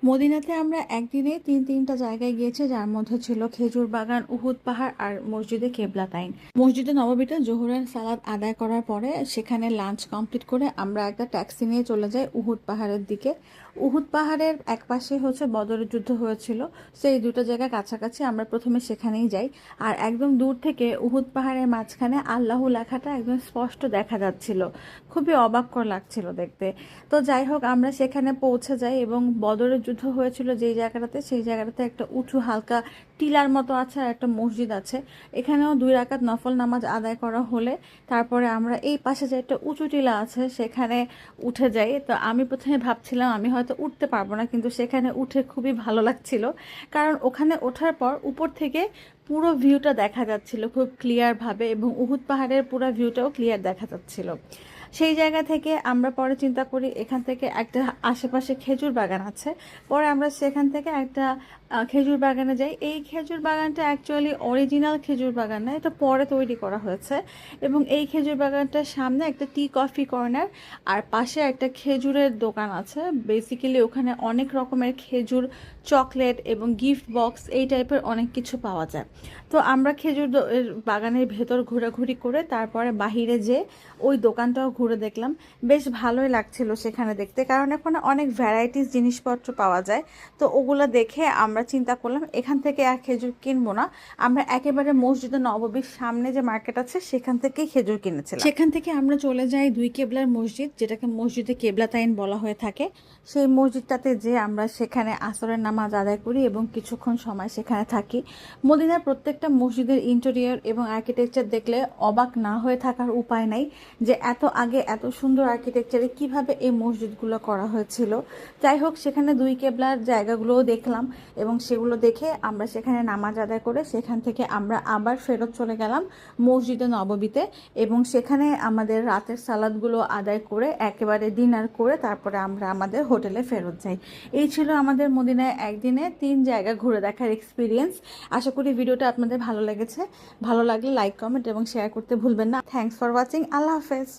মদিনাতে আমরা একদিনে তিনটা জায়গায় গিয়েছি, যার মধ্যে ছিল খেজুর বাগান, উহুদ পাহাড় আর মসজিদে কেবলাতাইন। মসজিদে নববীতে জোহরের সালাত আদায় করার পরে সেখানে লাঞ্চ কমপ্লিট করে আমরা একটা ট্যাক্সি নিয়ে চলে যাই উহুদ পাহাড়ের দিকে। উহুদ পাহাড়ের এক পাশে হচ্ছে বদরের যুদ্ধ হয়েছিল, সেই দুটো জায়গা কাছাকাছি। আমরা প্রথমে সেখানেই যাই, আর একদম দূর থেকে উহুদ পাহাড়ের মাঝখানে আল্লাহু লেখাটা একদম স্পষ্ট দেখা যাচ্ছিল। খুবই অবাককর লাগছিল দেখতে। তো যাই হোক, আমরা সেখানে পৌঁছে যাই এবং বদরের যুদ্ধ হয়েছিল যেই জায়গাটাতে, সেই জায়গাটাতে একটা উঁচু হালকা টিলার মতো আছে আর একটা মসজিদ আছে। এখানেও 2 রাকাত নফল নামাজ আদায় করা হলে তারপরে আমরা এই পাশে যে একটা উঁচু টিলা আছে সেখানে উঠে যাই। তো আমি প্রথমে ভাবছিলাম আমি হয়তো উঠতে পারবো না, কিন্তু সেখানে উঠে খুবই ভালো লাগছিল, কারণ ওখানে ওঠার পর উপর থেকে পুরো ভিউটা দেখা যাচ্ছিল খুব ক্লিয়ারভাবে, এবং উহুদ পাহাড়ের পুরো ভিউটাও ক্লিয়ার দেখা যাচ্ছিল। সেই জায়গা থেকে আমরা পরে চিন্তা করি এখান থেকে একটা আশেপাশে খেজুর বাগান আছে, পরে আমরা সেখান থেকে একটা খেজুর বাগানে যাই। এই খেজুর বাগানটা অ্যাকচুয়ালি অরিজিনাল খেজুর বাগান না, এটা পরে তৈরি করা হয়েছে। এবং এই খেজুর বাগানটার সামনে একটা টি কফি কর্নার আর পাশে একটা খেজুরের দোকান আছে। বেসিক্যালি ওখানে অনেক রকমের খেজুর, চকলেট এবং গিফট বক্স এই টাইপের অনেক কিছু পাওয়া যায়। তো আমরা এর বাগানের ভেতর ঘোরাঘুরি করে তারপরে বাহিরে যে ওই দোকানটাও ঘুরে দেখলাম। বেশ ভালোই লাগছিল সেখানে দেখতে, কারণ এখানে অনেক ভ্যারাইটিস জিনিসপত্র পাওয়া যায়। তো ওগুলো দেখে আমরা চিন্তা করলাম এখান থেকে আর খেজুর কিনবো না, আমরা একেবারে মসজিদে নববীর সামনে যে মার্কেট আছে সেখান থেকেই খেজুর কিনেছিলাম। সেখান থেকে আমরা চলে যাই দুই কেবলার মসজিদ, যেটাকে মসজিদে কেবলাতাইন বলা হয়ে থাকে। সেই মসজিদটাতে যে আমরা সেখানে আসরের নামাজ আদায় করি এবং কিছুক্ষণ সময় সেখানে থাকি। মদিনার প্রত্যেকটা মসজিদের ইন্টেরিয়র এবং আর্কিটেকচার দেখলে অবাক না হয়ে থাকার উপায় নাই, যে এত আগে এত সুন্দর আর্কিটেকচারে কিভাবে এই মসজিদগুলো করা হয়েছিল। যাই হোক, সেখানে দুই কেবলার জায়গাগুলোও দেখলাম এবং সেগুলো দেখে আমরা সেখানে নামাজ আদায় করে সেখান থেকে আমরা আবার ফেরত চলে গেলাম মসজিদে নববীতে, এবং সেখানে আমাদের রাতের সালাদগুলো আদায় করে একেবারে ডিনার করে তারপরে আমরা আমাদের হোটেলে ফেরত যাই। এই ছিল আমাদের মদিনায় একদিনে 3 জায়গা ঘুরে দেখার এক্সপিরিয়েন্স। আশা করি ভিডিওটা আপনাদের ভালো লেগেছে। ভালো লাগলে লাইক, কমেন্ট এবং শেয়ার করতে ভুলবেন না। Thanks for watching. আল্লাহ হাফেজ।